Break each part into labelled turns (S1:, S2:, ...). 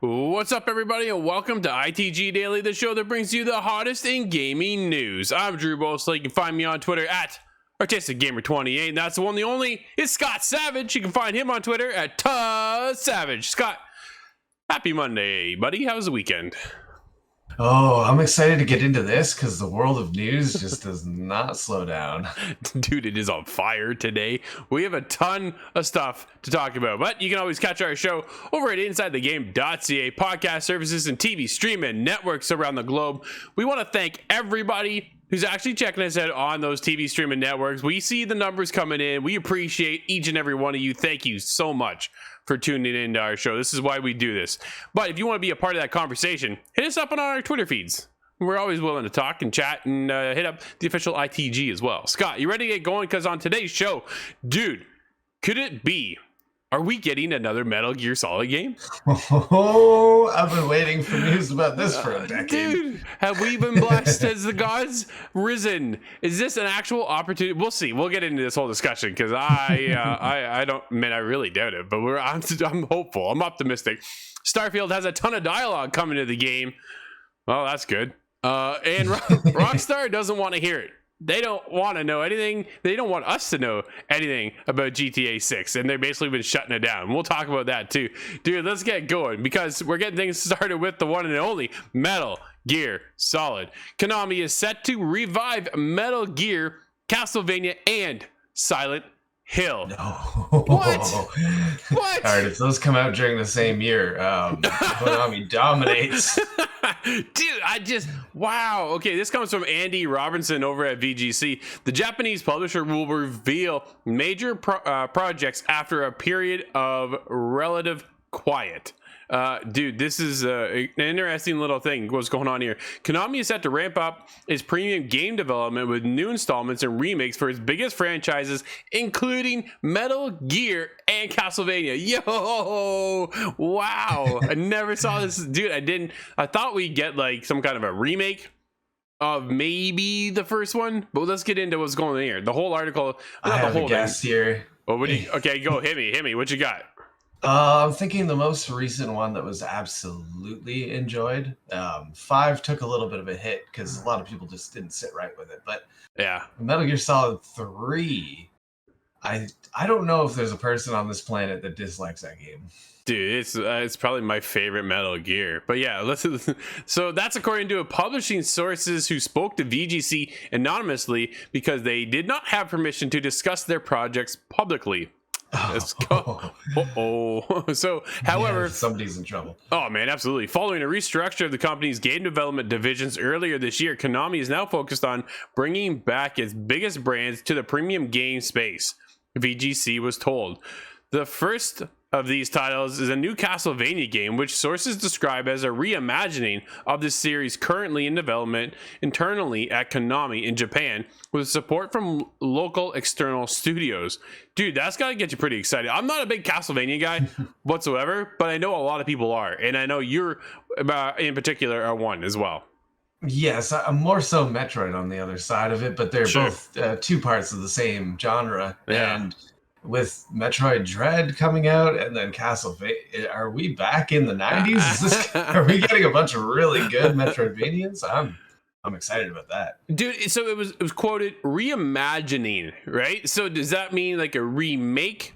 S1: What's up, everybody, and welcome to ITG Daily, the show that brings you the hottest in gaming news. I'm Drew Bosley. You can find me on Twitter at ArtisticGamer28, and that's the one, the only, is Scott Savage. You can find him on Twitter at Savage. Scott, happy Monday, buddy. How was the weekend?
S2: Oh, I'm excited to get into this because the world of news just does not slow down.
S1: Dude, it is on fire today. We have a ton of stuff to talk about, but you can always catch our show over at InsideTheGame.ca, podcast services and TV streaming networks around the globe. We want to thank everybody who's actually checking us out on those TV streaming networks. We see the numbers coming in. We appreciate each and every one of you. Thank you so much for tuning into our show. This is why we do this. But if you want to be a part of that conversation, hit us up on our Twitter feeds. We're always willing to talk and chat, and hit up the official ITG as well. Scott, you ready to get going? Because on today's show, dude, could it be? Are we getting another Metal Gear Solid game?
S2: Oh, I've been waiting for news about this for a decade.
S1: Dude, have we been blessed? Has the gods risen? Is this an actual opportunity? We'll see. We'll get into this whole discussion because I don't, man, I really doubt it. But I'm hopeful. I'm optimistic. Starfield has a ton of dialogue coming to the game. Well, that's good. And Rockstar doesn't want to hear it. They don't want to know anything. They don't want us to know anything about GTA 6, and they've basically been shutting it down. We'll talk about that too. Dude, let's get going because we're getting things started with the one and only Metal Gear Solid. Konami is set to revive Metal Gear, Castlevania, and Silent Hill.
S2: No.
S1: What? What?
S2: All right, if those come out during the same year, Konami dominates.
S1: Dude, wow. Okay, this comes from Andy Robinson over at VGC. The Japanese publisher will reveal major projects after a period of relative quiet. Dude, this is an interesting little thing. What's going on here? Konami is set to ramp up its premium game development with new installments and remakes for its biggest franchises, including Metal Gear and Castlevania. Yo, wow. I never saw this. Dude, I thought we'd get like some kind of a remake of maybe the first one, but let's get into what's going on here. The whole article.
S2: I have a guess here.
S1: Oh, okay, go hit me. What you got?
S2: I'm thinking the most recent one that was absolutely enjoyed. 5 took a little bit of a hit because a lot of people just didn't sit right with it. But
S1: yeah,
S2: Metal Gear Solid 3, I don't know if there's a person on this planet that dislikes that game.
S1: Dude, it's probably my favorite Metal Gear. But yeah, so that's according to publishing sources who spoke to VGC anonymously because they did not have permission to discuss their projects publicly. Let's go. So, however,
S2: yeah, somebody's in trouble.
S1: Oh man, absolutely. Following a restructure of the company's game development divisions earlier this year, Konami is now focused on bringing back its biggest brands to the premium game space, VGC was told. The first of these titles is a new Castlevania game, which sources describe as a reimagining of the series currently in development internally at Konami in Japan with support from local external studios. Dude, that's got to get you pretty excited. I'm not a big Castlevania guy whatsoever, but I know a lot of people are, and I know you're in particular are one as well.
S2: Yes, I'm more so Metroid on the other side of it, but they're
S1: Sure.
S2: both two parts of the same genre.
S1: Yeah.
S2: And with Metroid Dread coming out and then Castlevania, are we back in the 90s? Are we getting a bunch of really good Metroidvanias? I'm excited about that.
S1: Dude, so it was quoted reimagining, right? So does that mean like a remake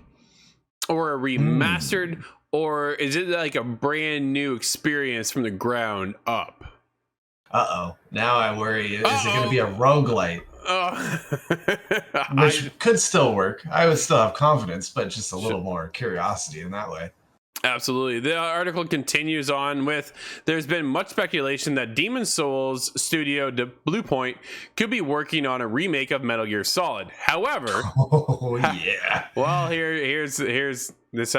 S1: or a remastered, or is it like a brand new experience from the ground up?
S2: Uh-oh. Now I worry. Is it going to be a roguelite? Which could still work. I would still have confidence, but just a little more curiosity in that way.
S1: Absolutely. The article continues on with, there's been much speculation that Demon Souls studio Bluepoint could be working on a remake of Metal Gear Solid. However,
S2: yeah.
S1: Well, here's this. That's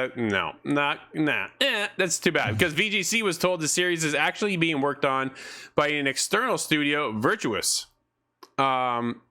S1: too bad because VGC was told the series is actually being worked on by an external studio, Virtuous.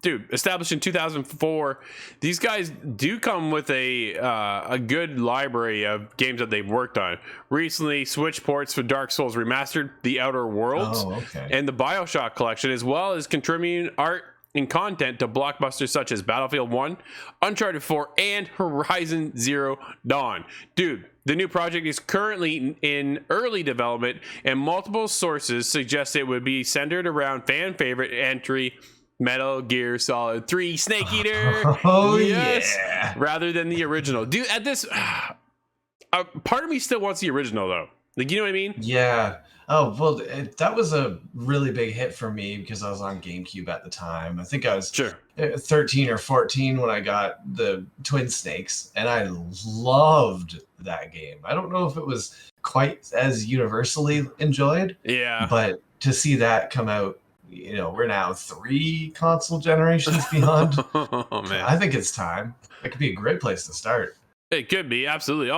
S1: Dude, established in 2004, these guys do come with a good library of games that they've worked on. Recently, Switch ports for Dark Souls Remastered, The Outer Worlds, and the BioShock collection, as well as contributing art in content to blockbusters such as Battlefield 1, Uncharted 4, and Horizon Zero Dawn. Dude, the new project is currently in early development, and multiple sources suggest it would be centered around fan favorite entry Metal Gear Solid 3 Snake Eater.
S2: Oh,
S1: yes,
S2: yeah.
S1: rather than the original. Dude, at this, part of me still wants the original though. Like, you know what I mean?
S2: Yeah. Oh, well, that was a really big hit for me because I was on GameCube at the time. I think I was
S1: Sure.
S2: 13 or 14 when I got the Twin Snakes, and I loved that game. I don't know if it was quite as universally enjoyed,
S1: Yeah.
S2: but to see that come out, you know, we're now 3 console generations beyond.
S1: Oh, man.
S2: I think it's time. It could be a great place to start.
S1: It could be, absolutely.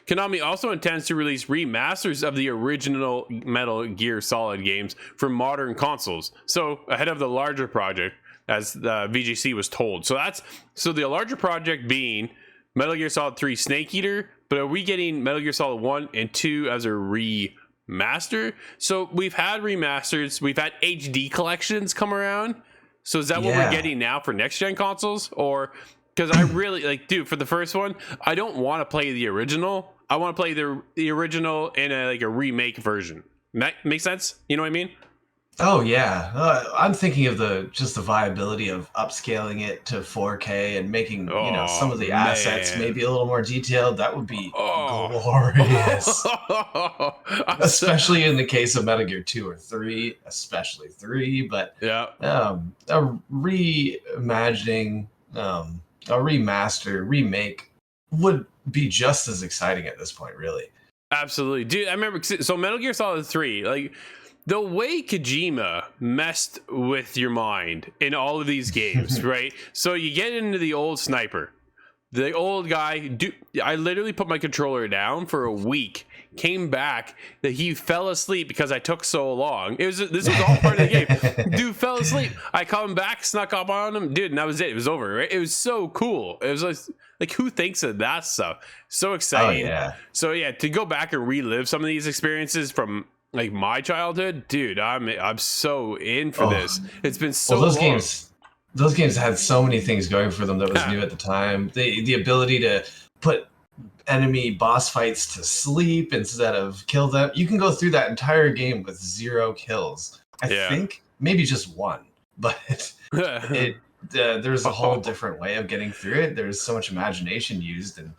S1: Konami also intends to release remasters of the original Metal Gear Solid games for modern consoles. So ahead of the larger project, as the VGC was told. So the larger project being Metal Gear Solid 3 Snake Eater, but are we getting Metal Gear Solid 1 and 2 as a remaster? So we've had remasters, we've had HD collections come around. So is that what we're getting now for next gen consoles? Or because I really like, dude, for the first one, I don't want to play the original. I want to play the original in a remake version. Make sense? You know what I mean?
S2: Oh yeah, I'm thinking of just the viability of upscaling it to 4K and making some of the assets maybe a little more detailed. That would be glorious, especially in the case of Metal Gear 2 or 3, especially 3. But
S1: yeah,
S2: a reimagining, a remaster, remake would be just as exciting at this point, really.
S1: Absolutely, dude. I remember, so Metal Gear Solid 3, like the way Kojima messed with your mind in all of these games, right? So you get into the old sniper, the old guy. Dude, I literally put my controller down for a week. Came back, that he fell asleep because I took so long. This was all part of the game. Dude fell asleep. I come back, snuck up on him, dude, and that was it. It was over, right? It was so cool. It was like who thinks of that stuff? So exciting.
S2: Oh, yeah.
S1: So yeah, to go back and relive some of these experiences from like my childhood, dude, I'm so in for this. It's been so
S2: those
S1: long.
S2: Those games had so many things going for them that was new at the time. The ability to put enemy boss fights to sleep instead of kill them. You can go through that entire game with 0 kills. I think maybe just 1, but there's a whole different way of getting through it. There's so much imagination used, and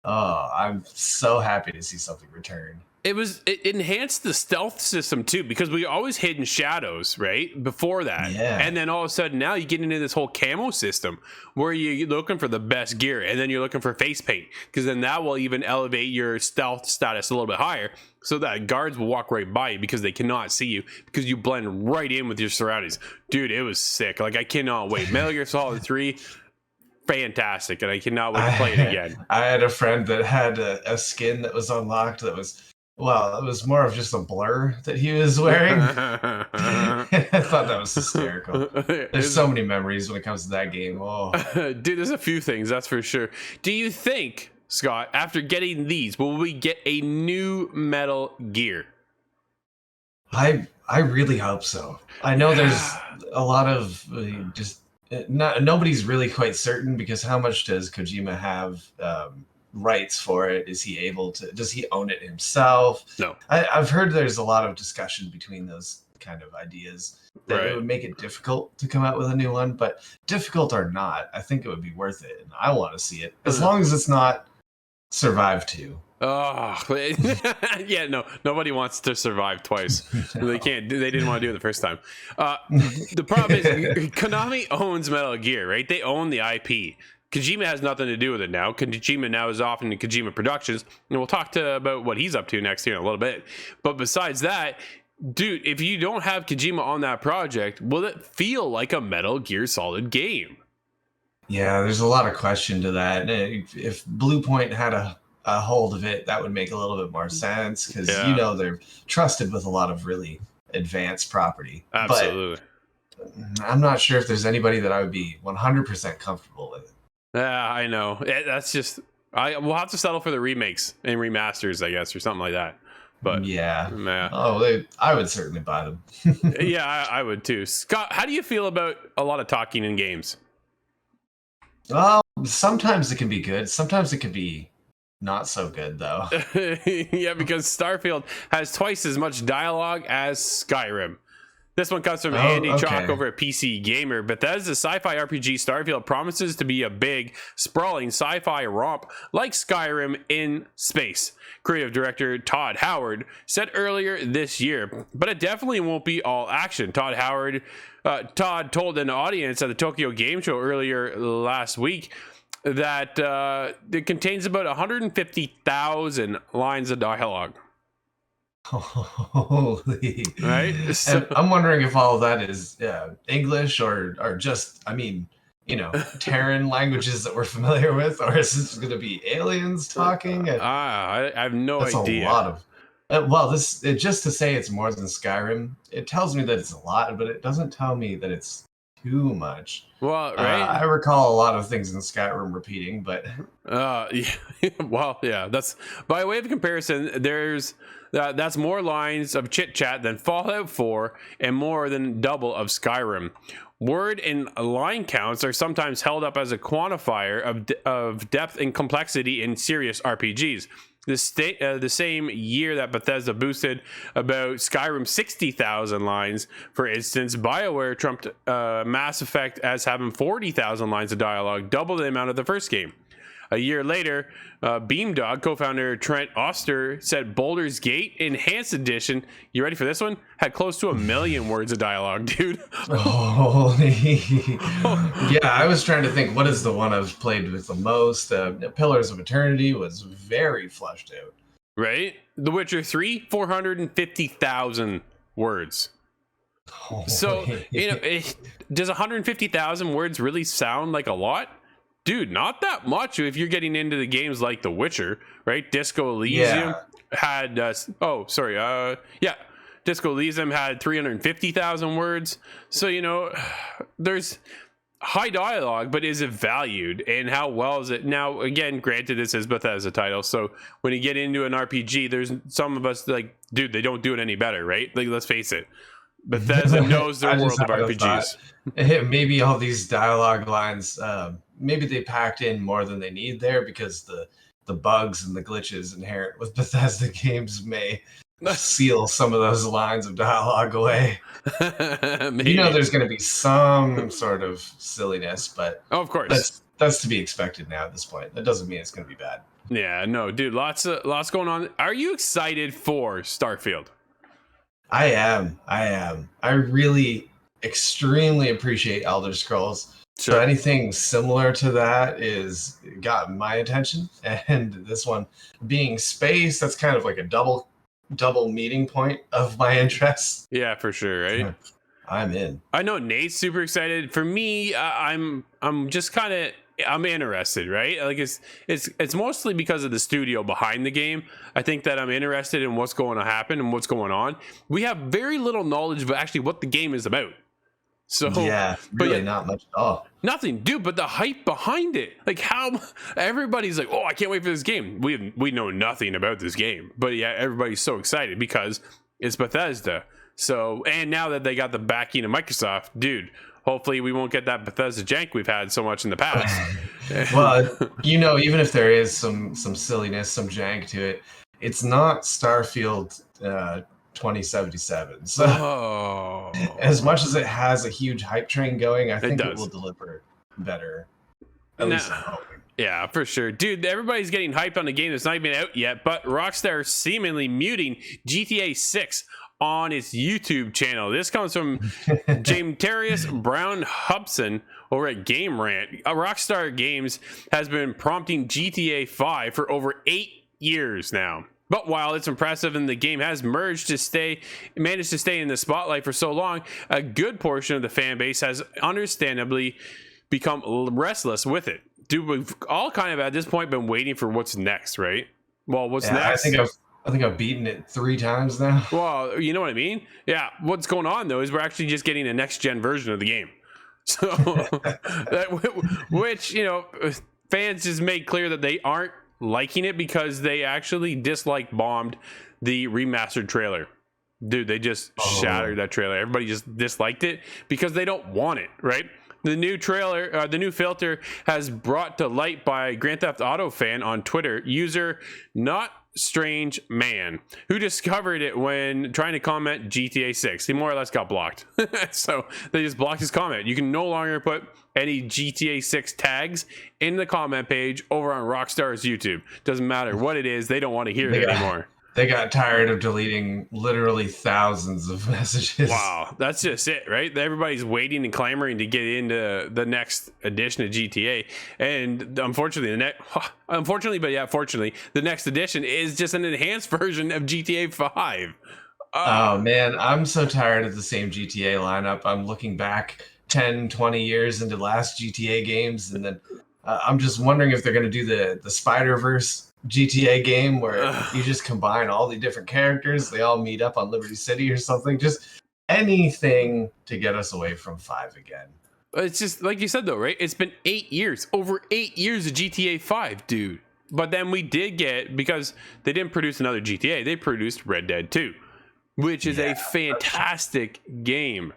S2: I'm so happy to see something return.
S1: It enhanced the stealth system too, because we always hid in shadows, right? Before that.
S2: Yeah.
S1: And then all of a sudden now you get into this whole camo system where you're looking for the best gear, and then you're looking for face paint, because then that will even elevate your stealth status a little bit higher, so that guards will walk right by you because they cannot see you, because you blend right in with your surroundings. Dude, it was sick. Like, I cannot wait. Metal Gear Solid 3, fantastic, and I cannot wait to play it again.
S2: I had a friend that had a skin that was unlocked that was, well, it was more of just a blur that he was wearing. I thought that was hysterical. There's so many memories when it comes to that game. Oh,
S1: dude, there's a few things, that's for sure. Do you think, Scott, after getting these, will we get a new Metal Gear?
S2: I really hope so. I know there's a lot of nobody's really quite certain, because how much does Kojima have rights for it? Is he able to? Does he own it himself?
S1: No.
S2: I've heard there's a lot of discussion between those kind of ideas that
S1: Right.
S2: it would make it difficult to come out with a new one. But difficult or not, I think it would be worth it, and I want to see it, as long as it's not Survive 2.
S1: Oh, yeah, no, nobody wants to survive twice. They can't. They didn't want to do it the first time. The problem is Konami owns Metal Gear, right? They own the IP. Kojima has nothing to do with it now. Kojima now is off into Kojima Productions, and we'll talk about what he's up to next year in a little bit. But besides that, dude, if you don't have Kojima on that project, will it feel like a Metal Gear Solid game?
S2: Yeah, there's a lot of question to that. If Blue Point had a hold of it, that would make a little bit more sense, because they're trusted with a lot of really advanced property.
S1: Absolutely.
S2: But I'm not sure if there's anybody that I would be 100% comfortable with.
S1: Yeah, I know. That's just we'll have to settle for the remakes and remasters, I guess, or something like that. But
S2: yeah. I would certainly buy them.
S1: yeah, I would too. Scott, how do you feel about a lot of talking in games?
S2: Well, sometimes it can be good. Sometimes it can be not so good, though.
S1: Yeah, because Starfield has twice as much dialogue as Skyrim. This one comes from Andy Chalk over at PC Gamer. Bethesda's sci-fi RPG Starfield promises to be a big, sprawling sci-fi romp like Skyrim in space. Creative director Todd Howard said earlier this year, but it definitely won't be all action. Todd told an audience at the Tokyo Game Show earlier last week that it contains about 150,000 lines of dialogue.
S2: Holy.
S1: Right?
S2: And I'm wondering if all of that is English or just, Terran languages that we're familiar with, or is this going to be aliens talking?
S1: I have no idea.
S2: That's a lot of. Just to say it's more than Skyrim, it tells me that it's a lot, but it doesn't tell me that it's too much.
S1: Well, right.
S2: I recall a lot of things in Skyrim repeating, but
S1: well, yeah. That's by way of comparison. That's more lines of chit chat than Fallout 4 and more than double of Skyrim. Word and line counts are sometimes held up as a quantifier of depth and complexity in serious RPGs. The same year that Bethesda boosted about Skyrim 60,000 lines, for instance, BioWare trumped Mass Effect as having 40,000 lines of dialogue, double the amount of the first game. A year later, Beamdog co-founder Trent Oster said Baldur's Gate Enhanced Edition, you ready for this one? Had close to 1 million words of dialogue, dude.
S2: Holy. Yeah, I was trying to think, what is the one I've played with the most? Pillars of Eternity was very fleshed out.
S1: Right? The Witcher 3, 450,000 words.
S2: Holy.
S1: So, does 150,000 words really sound like a lot? Dude, not that much if you're getting into the games like The Witcher, right? Disco Elysium had, Disco Elysium had 350,000 words. So, there's high dialogue, but is it valued? And how well is it? Now, again, granted, this is Bethesda title. So when you get into an RPG, there's some of us like, dude, they don't do it any better, right? Like, let's face it. Bethesda knows their world of RPGs.
S2: Maybe all these dialogue lines, maybe they packed in more than they need there because the bugs and the glitches inherent with Bethesda games may seal some of those lines of dialogue away. There's going to be some sort of silliness, but
S1: of course
S2: that's to be expected now at this point. That doesn't mean it's going to be bad.
S1: Yeah, no, dude, lots going on. Are you excited for Starfield?
S2: I am. I really extremely appreciate Elder Scrolls. Sure. So anything similar to that is got my attention. And this one being space, that's kind of like a double meeting point of my interest.
S1: Yeah, for sure, right?
S2: I'm in.
S1: I know Nate's super excited. For me, I'm just kind of I'm interested, right? Like it's mostly because of the studio behind the game. I think that I'm interested in what's going to happen and what's going on. We have very little knowledge of actually what the game is about. So
S2: really not much at all.
S1: Nothing, dude. But the hype behind it, like how everybody's like, "Oh, I can't wait for this game." We know nothing about this game, but yeah, everybody's so excited because it's Bethesda. So, and now that they got the backing of Microsoft, dude. Hopefully we won't get that Bethesda jank we've had so much in the past.
S2: Well, even if there is some silliness, some jank to it, it's not Starfield 2077. So as much as it has a huge hype train going, I think it will deliver better. At least I'm hoping.
S1: Yeah, for sure. Dude, everybody's getting hyped on a game that's not even out yet, but Rockstar seemingly muting GTA 6 on its YouTube channel. This comes from James Brown Hubson over at Game Rant. Rockstar Games has been prompting GTA 5 for over 8 years now. But while it's impressive and the game has managed to stay in the spotlight for so long, a good portion of the fan base has understandably become restless with it. Dude, we've all kind of at this point been waiting for what's next, right? Well, what's next?
S2: I think I've beaten it 3 times now.
S1: Well, you know what I mean? Yeah. What's going on though is we're actually just getting a next gen version of the game. So, which fans just made clear that they aren't liking it because they actually bombed the remastered trailer. Dude, they just shattered that trailer. Everybody just disliked it because they don't want it, right? The new trailer, the new filter has brought to light by Grand Theft Auto fan on Twitter, user Not Strange Man, who discovered it when trying to comment GTA 6. He more or less got blocked. So they just blocked his comment. You can no longer put any GTA 6 tags in the comment page over on Rockstar's YouTube. Doesn't matter what it is, they don't want to hear it anymore.
S2: They got tired of deleting literally thousands of messages.
S1: Wow, that's just it, right? Everybody's waiting and clamoring to get into the next edition of GTA, and fortunately, the next edition is just an enhanced version of GTA 5.
S2: Oh man, I'm so tired of the same GTA lineup. I'm looking back 10, 20 years into last GTA games, and then I'm just wondering if they're going to do the Spider-Verse GTA game where you just combine all the different characters, they all meet up on Liberty City or something. Just anything to get us away from 5 again.
S1: It's just like you said though, right? It's been 8 years, over 8 years of GTA 5, dude. But then we did get, because they didn't produce another GTA, they produced Red Dead 2, which is a fantastic game.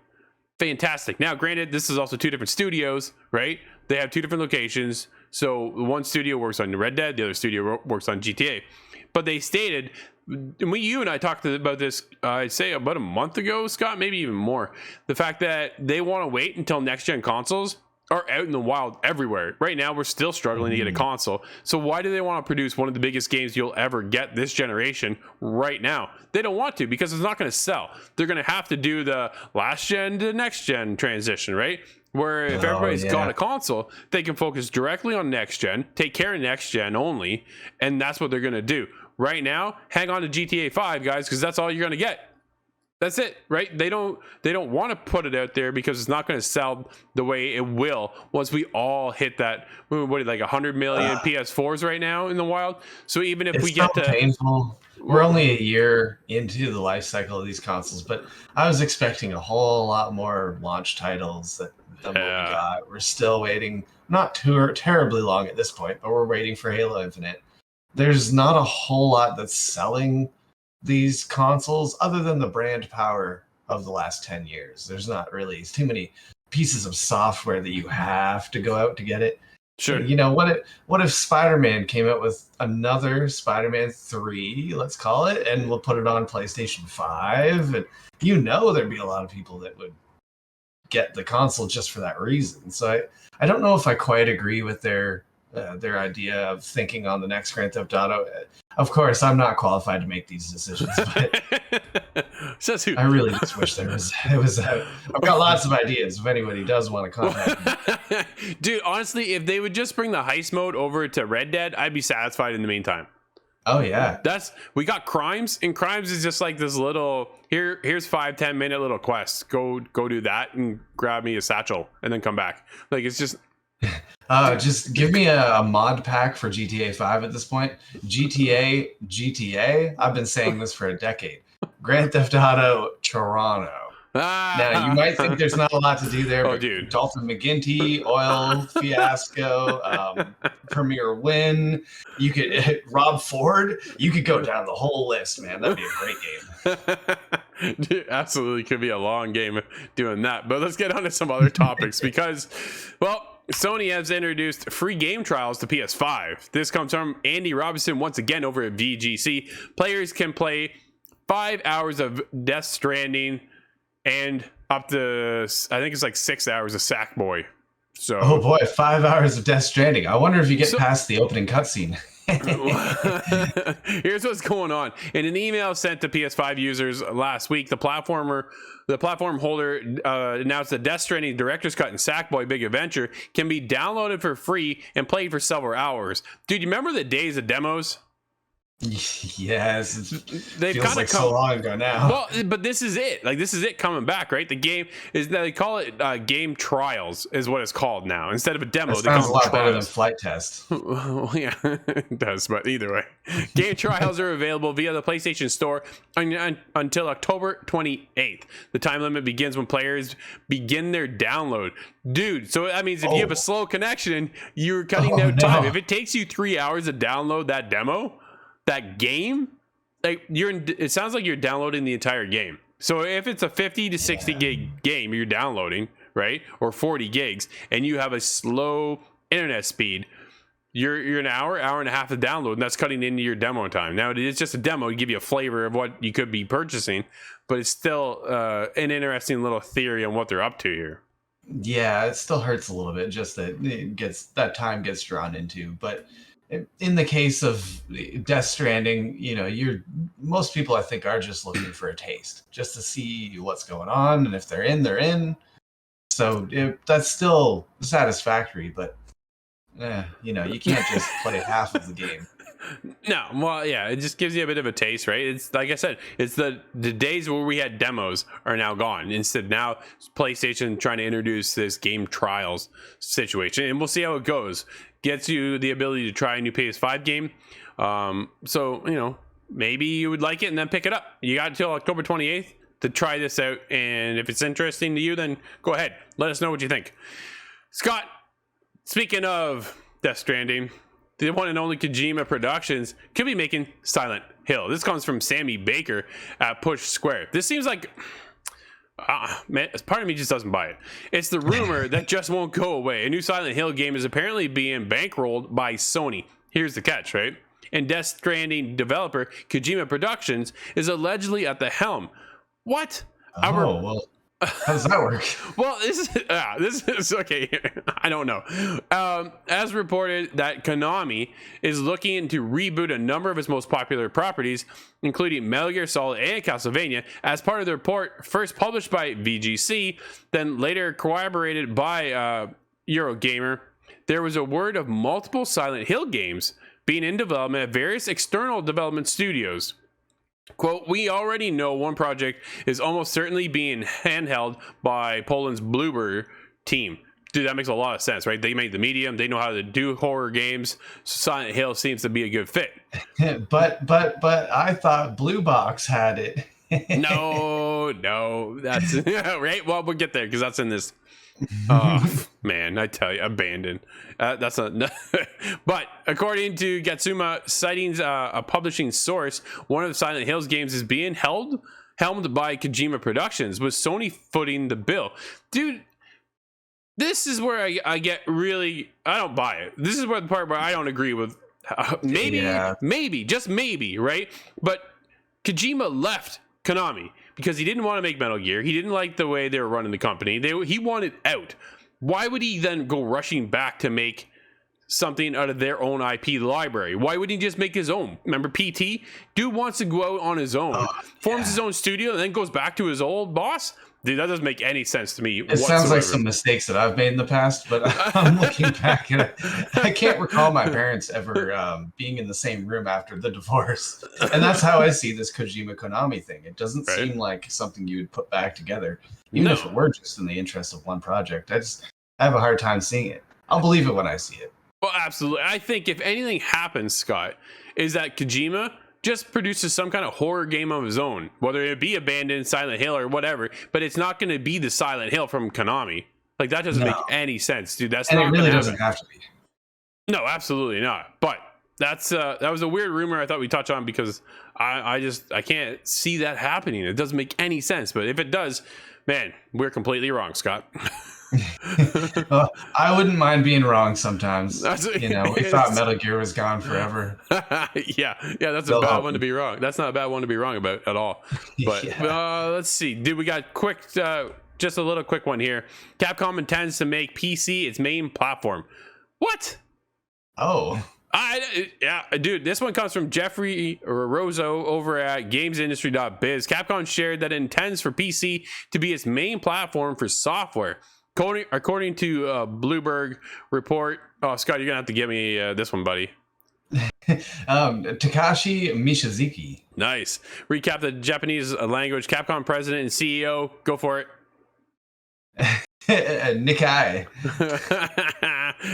S1: Fantastic. Now, granted, this is also 2 different studios, right? They have 2 different locations. So one studio works on Red Dead, the other studio works on GTA. But they stated, you and I talked about this, I'd say about a month ago, Scott, maybe even more. The fact that they want to wait until next-gen consoles are out in the wild everywhere. Right now, we're still struggling to get a console. So why do they want to produce one of the biggest games you'll ever get this generation right now? They don't want to, because it's not going to sell. They're going to have to do the last-gen to next-gen transition, right? Where if everybody's got a console, they can focus directly on next gen, take care of next gen only, and that's what they're going to do. Right now, hang on to GTA 5, guys, because that's all you're going to get. That's it, right? They don't want to put it out there because it's not going to sell the way it will once we all hit that, what, like 100 million PS4s right now in the wild. So even if we get to
S2: painful. We're only a year into the life cycle of these consoles, but I was expecting a whole lot more launch titles than what we got. We're still waiting, not too terribly long at this point, but we're waiting for Halo Infinite. There's not a whole lot that's selling these consoles other than the brand power of the last 10 years. There's not really too many pieces of software that you have to go out to get it.
S1: Sure.
S2: You know, what if Spider-Man came out with another Spider-Man 3, let's call it, and we'll put it on PlayStation 5, and there'd be a lot of people that would get the console just for that reason. So I don't know if I quite agree with their idea of thinking on the next Grand Theft Auto. Of course, I'm not qualified to make these decisions, but
S1: Says who?
S2: I really just wish there was. I've got lots of ideas. If anybody does want to contact me,
S1: dude. Honestly, if they would just bring the heist mode over to Red Dead, I'd be satisfied in the meantime.
S2: Oh yeah,
S1: we got Crimes, and Crimes is just like this little here's 5-10 minute little quests. Go do that and grab me a satchel and then come back. Like it's just.
S2: Just give me a mod pack for GTA 5 at this point. GTA. I've been saying this for a decade. Grand Theft Auto Toronto. Now, you might think there's not a lot to do there, but
S1: dude.
S2: Dalton McGuinty, Oil Fiasco, Premier Win. You could Rob Ford. You could go down the whole list, man. That'd be a great game.
S1: Dude, absolutely could be a long game doing that. But let's get on to some other topics because, well, Sony has introduced free game trials to PS5. This comes from Andy Robinson once again over at VGC. Players can play 5 hours of Death Stranding and up to, I think it's like 6 hours of Sackboy. So,
S2: oh boy, 5 hours of Death Stranding. I wonder if you get past the opening cutscene.
S1: Here's what's going on. In an email sent to PS5 users last week, the platform holder announced that Death Stranding Director's Cut and Sackboy Big Adventure can be downloaded for free and played for several hours. Dude, you remember the days of demos?
S2: Yes,
S1: they've
S2: feels like so long ago now.
S1: Well, but this is it. Like this is it coming back, right? The game is they call it game trials is what it's called now instead of a demo.
S2: That sounds a lot better than flight test.
S1: Well, yeah, it does. But either way, game trials are available via the PlayStation Store until October 28th. The time limit begins when players begin their download. Dude, so that means if you have a slow connection, you're cutting out time. If it takes you 3 hours to download that demo. That game, like it sounds like you're downloading the entire game. So if it's a 50 to 60 gig game you're downloading, right, or 40 gigs, and you have a slow internet speed, you're an hour and a half to download, and that's cutting into your demo time. Now, it is just a demo to give you a flavor of what you could be purchasing, but it's still an interesting little theory on what they're up to here.
S2: Yeah, it still hurts a little bit, just that time gets drawn into. But in the case of Death Stranding, most people, I think, are just looking for a taste, just to see what's going on, and if they're in, they're in. So that's still satisfactory, but you can't just play half of the game.
S1: No, well, yeah, it just gives you a bit of a taste, right? It's like I said, it's the days where we had demos are now gone. Instead, now PlayStation trying to introduce this game trials situation, and we'll see how it goes. Gets you the ability to try a new PS5 game. So maybe you would like it and then pick it up. You got until October 28th to try this out, and if it's interesting to you, then go ahead. Let us know what you think. Scott, speaking of Death Stranding, the one and only Kojima Productions could be making Silent Hill. This comes from Sammy Baker at Push Square. This seems like, man, part of me just doesn't buy it. It's the rumor that just won't go away. A new Silent Hill game is apparently being bankrolled by Sony. Here's the catch, right? And Death Stranding developer Kojima Productions is allegedly at the helm. What?
S2: Well, how does that work?
S1: Well, this is okay. I don't know. As reported, that Konami is looking to reboot a number of its most popular properties, including Metal Gear Solid and Castlevania, as part of the report first published by VGC, then later corroborated by Eurogamer. There was a word of multiple Silent Hill games being in development at various external development studios. Quote, we already know one project is almost certainly being handheld by Poland's Bluebird team. Dude, that makes a lot of sense, right? They made the medium. They know how to do horror games. Silent Hill seems to be a good fit.
S2: but I thought Blue Box had it.
S1: No, that's right. Well, we'll get there because that's in this. Oh man, I tell you, abandoned. That's not. But according to Gatsuma sightings, a publishing source, one of the Silent Hills games is being helmed by Kojima Productions, with Sony footing the bill. Dude, this is where I get really. I don't buy it. This is where the part where I don't agree with. Maybe, just maybe, right? But Kojima left Konami because he didn't want to make Metal Gear. He didn't like the way they were running the company. He wanted out. Why would he then go rushing back to make something out of their own IP library? Why wouldn't he just make his own? Remember PT? Dude wants to go out on his own, forms his own studio, and then goes back to his old boss. Dude, that doesn't make any sense to me.
S2: It sounds like some mistakes that I've made in the past, but I'm looking back and I can't recall my parents ever being in the same room after the divorce. And that's how I see this Kojima Konami thing. It doesn't seem like something you would put back together, even if it were just in the interest of one project. I have a hard time seeing it. I'll believe it when I see it.
S1: Well, absolutely. I think if anything happens, Scott, is that Kojima just produces some kind of horror game of his own, whether it be Abandoned, Silent Hill, or whatever, but it's not going to be the Silent Hill from Konami. Like, that doesn't make any sense, dude. That's not
S2: it really doesn't have to be.
S1: No, absolutely not. But that was a weird rumor I thought we'd touch on because I can't see that happening. It doesn't make any sense. But if it does, man, we're completely wrong, Scott.
S2: Well, I wouldn't mind being wrong sometimes. We thought Metal Gear was gone forever.
S1: yeah, that's a bad one to be wrong. That's not a bad one to be wrong about at all. But let's see, dude, we got just a little quick one here. Capcom intends to make PC its main platform. What?
S2: Oh.
S1: Dude, this one comes from Jeffrey Rozo over at gamesindustry.biz. Capcom shared that it intends for PC to be its main platform for software. According to Bloomberg report. Oh, Scott, you're gonna have to give me this one, buddy.
S2: Takashi Mishizaki.
S1: Nice. Recap the Japanese language. Capcom president and CEO. Go for it.
S2: Nikai.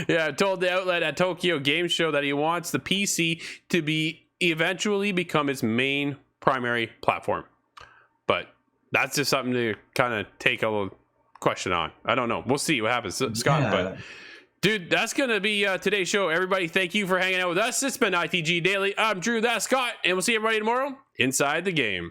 S1: Yeah, told the outlet at Tokyo Game Show that he wants the PC to eventually become its main primary platform. But that's just something to kind of take a little question on. I don't know. We'll see what happens, Scott. But Dude, that's going to be today's show. Everybody, thank you for hanging out with us. It's been ITG Daily. I'm Drew, that's Scott, and we'll see everybody tomorrow inside the game.